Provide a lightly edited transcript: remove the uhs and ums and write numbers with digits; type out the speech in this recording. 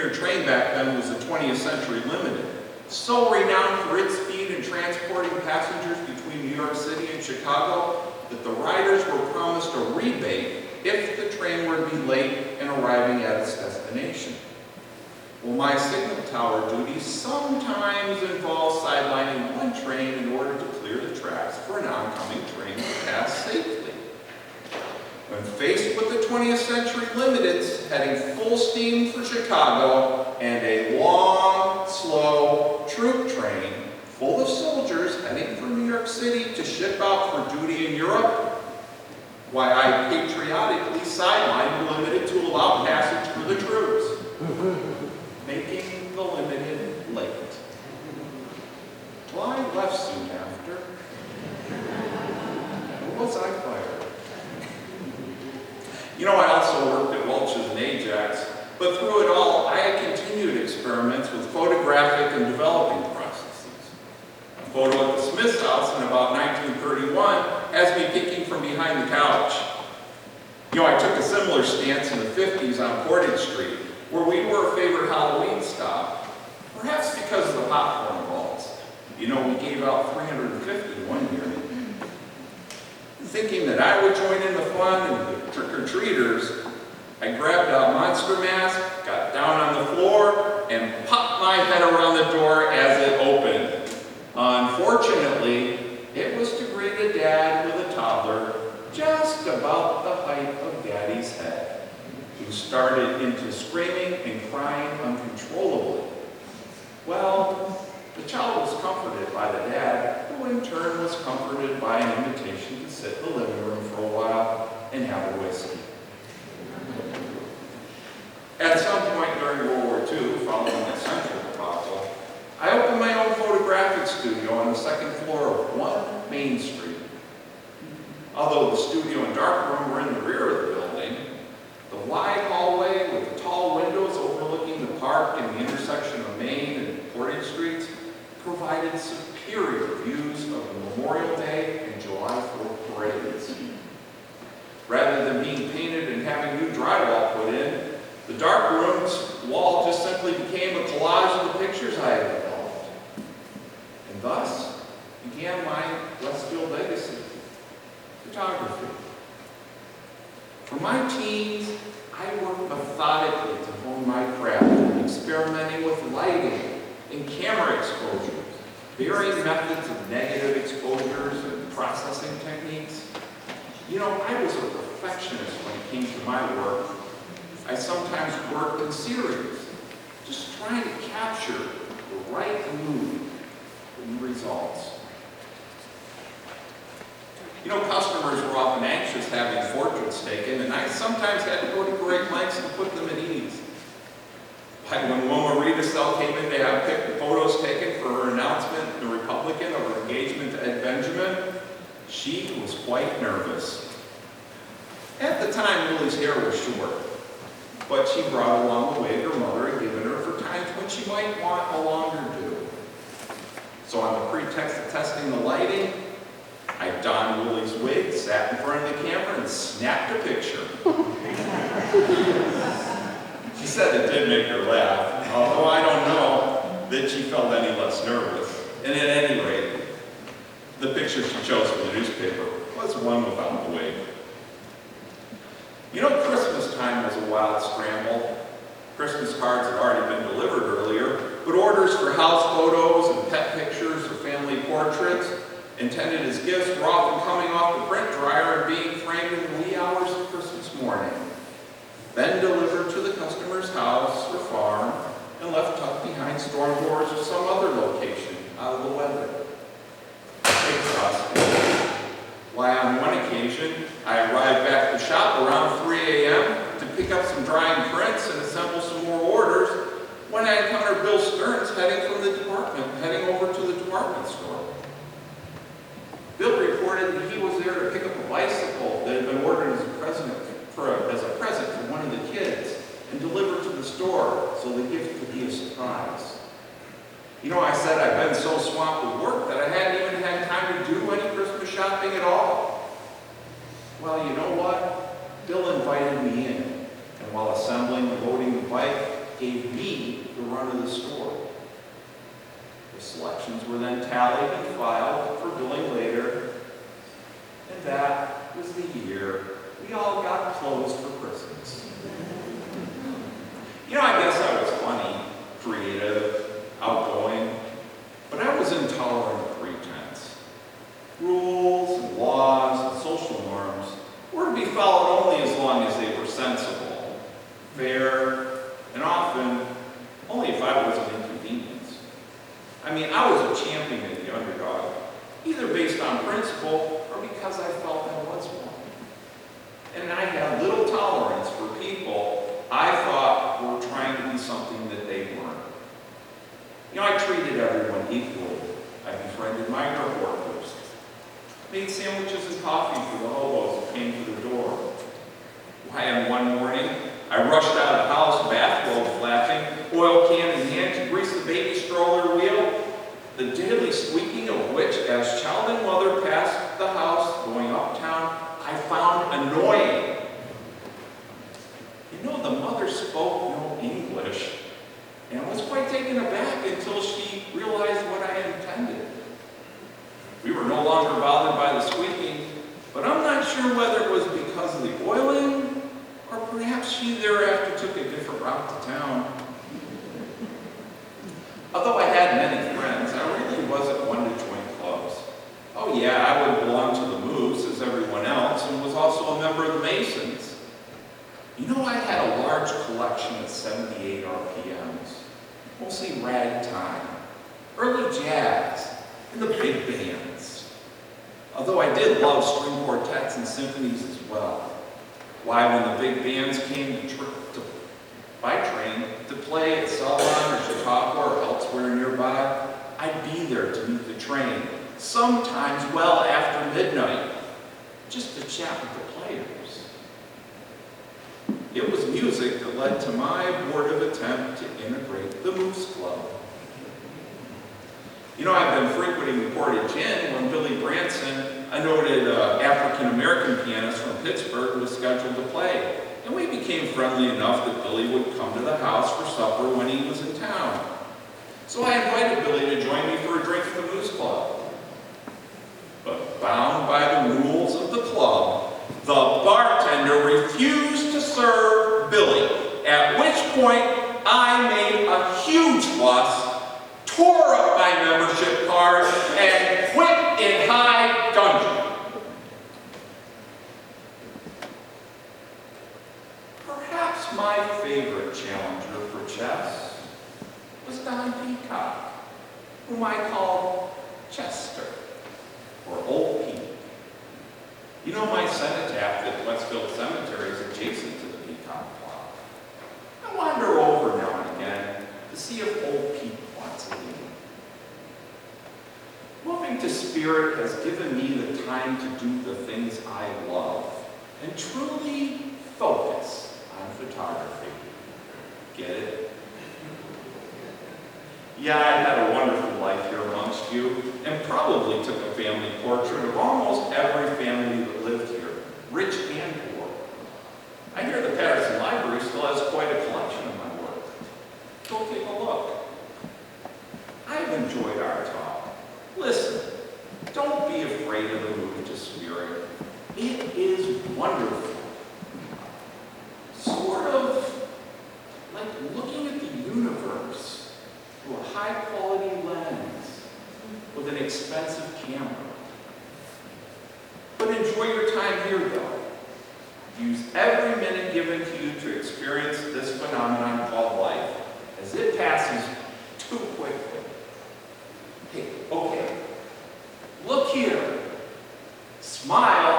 premier train back then was the 20th Century Limited, so renowned for its speed in transporting passengers between New York City and Chicago that the riders were promised a rebate if the train were to be late in arriving at its destination. Well, my signal tower duties sometimes involve sidelining one train in order to clear the tracks for an oncoming train to pass safely. When faced with the 20th Century Limiteds heading full steam for Chicago and a long, slow troop train full of soldiers heading for New York City to ship out for duty in Europe, why I patriotically sidelined the Limited to allow passage for the troops, making the Limited late. Well, I left soon after. Or was I fired? You know, I also worked at Welch's and Ajax, but through it all, I had continued experiments with photographic and developing processes. A photo at the Smith's house in about 1931 has me peeking from behind the couch. You know, I took a similar stance in the 50s on Portage Street, where we were a favorite Halloween stop, perhaps because of the popcorn balls. You know, we gave out 350 one year. Thinking that I would join in the fun and the trick-or-treaters, I grabbed a monster mask, got down on the floor, and popped my head around the door as it opened. Unfortunately, it was to greet a dad with a toddler just about the height of Daddy's head, who started into screaming and crying uncontrollably. Well, the child was comforted by the dad, who in turn was comforted by an invitation to sit in the living room for a while and have a whiskey. At some point during World War II, following the Central debacle, I opened my own photographic studio on the second floor of 1 Main Street. Although the studio and darkroom were in the rear of the building, the wide hallway with the tall windows overlooking the park and the intersection of Main and Portage Streets provided superior views of the Memorial Day and July 4th parades. Rather than being painted and having new drywall put in, the dark room's wall just simply became a collage of the pictures I had developed. And thus began my Westfield legacy, photography. For my teens, I worked methodically to hone my craft, experimenting with lighting and camera exposures, varying methods of negative exposures and processing techniques. You know, I was a perfectionist when it came to my work. I sometimes worked in series, just trying to capture the right mood and results. You know, customers were often anxious having portraits taken, and I sometimes had to go to great lengths to put them at ease. Like when Wilma Riedesel came in to have photos taken for her announcement in the Republican of her engagement to Ed Benjamin, she was quite nervous. At the time, Lily's hair was short, but she brought along the wig her mother had given her for times when she might want a longer do. So on the pretext of testing the lighting, I donned Lily's wig, sat in front of the camera, and snapped a picture. She said it did make her laugh, although I don't know that she felt any less nervous. And at any rate, the picture she chose for the newspaper was one without the wig. You know, Christmas time was a wild scramble. Christmas cards had already been delivered earlier, but orders for house photos and pet pictures or family portraits intended as gifts were often coming off the print dryer and being framed in the wee hours of Christmas morning, then delivered to the customer's house or farm and left tucked behind storm doors or some other location out of the weather. Exhausting. Why, on one occasion, I arrived back at the shop around 3 a.m. to pick up some drying prints and assemble some more orders when I encountered Bill Stearns heading over to the department store. Bill reported that he was there to pick up a bicycle that had been ordered as a present for one of the kids and delivered to the store so the gift could be a surprise. You know, I said I'd been so swamped with work that I hadn't even had time to do any Christmas shopping at all. Well, you know what? Bill invited me in, and while assembling and loading the bike, gave me the run of the store. The selections were then tallied and filed for billing later, and that was the year we all got clothes for Christmas. You know, I guess I was funny, creative, outgoing, but I was intolerant of pretense. Rules and laws and social norms were to be followed only as long as they were sensible, fair, and often only if I was an inconvenience. I mean, I was a champion of the underdog, either based on principle or because I felt I was one. And I had little tolerance for people I thought were trying to be something that they weren't. You know, I treated everyone equally. I befriended migrant workers, made sandwiches and coffee for the hobos who came to the door. Why, and one morning, I rushed out of the house, bathrobe flapping, oil can in hand to grease the baby stroller wheel, the daily squeaking of which, as child and mother passed the house going uptown, I found annoying. You know, the mother spoke no English, and I was quite taken aback until she realized what I intended. We were no longer bothered by the squeaking, but I'm not sure whether it was because of the oiling, or perhaps she thereafter took a different route to town. Although I had many friends, I really wasn't one to join clubs. Oh yeah, I would belong to the Moose as everyone else, and was also a member of the Masons. You know, I had a large collection of 78 RPMs, mostly ragtime, early jazz, and the big bands. Although I did love string quartets and symphonies as well. Why, when the big bands came by train to play at Ceylon or Chautauqua or elsewhere nearby, I'd be there to meet the train, sometimes well after midnight, just to chat with the players. It was music that led to my abortive attempt to integrate the Moose Club. You know, I've been frequenting the Portage Inn when Billy Branson, a noted African-American pianist from Pittsburgh, was scheduled to play. And we became friendly enough that Billy would come to the house for supper when he was in town. So I invited Billy to join me for a drink at the Moose Club. But bound by the rules of the club, the bartender refused to serve Billy, at which point I made a huge fuss, tore up my membership card, and quit in high dudgeon. Perhaps my favorite challenger for chess was Don Peacock, whom I called Chester, or Old Pete. You know, my cenotaph at Westfield Cemetery is adjacent to the Peacock plot. I wander over now and again to see if Old Pete wants a lead. Moving to spirit has given me the time to do the things I love and truly focus on photography. Get it? Yeah, I had a wonderful life here amongst you, and probably took a family portrait of almost every family that lived here, rich and poor. I hear the Patterson Library still has quite a collection of my work. Go take a look. I've enjoyed our talk. Listen, don't be afraid of the move to spirit. It is wonderful. Sort of like looking at the universe through a high-quality lens with an expensive camera. But enjoy your time here, though. Use every minute given to you to experience this phenomenon called life, as it passes too quickly. Hey, okay, look here. Smile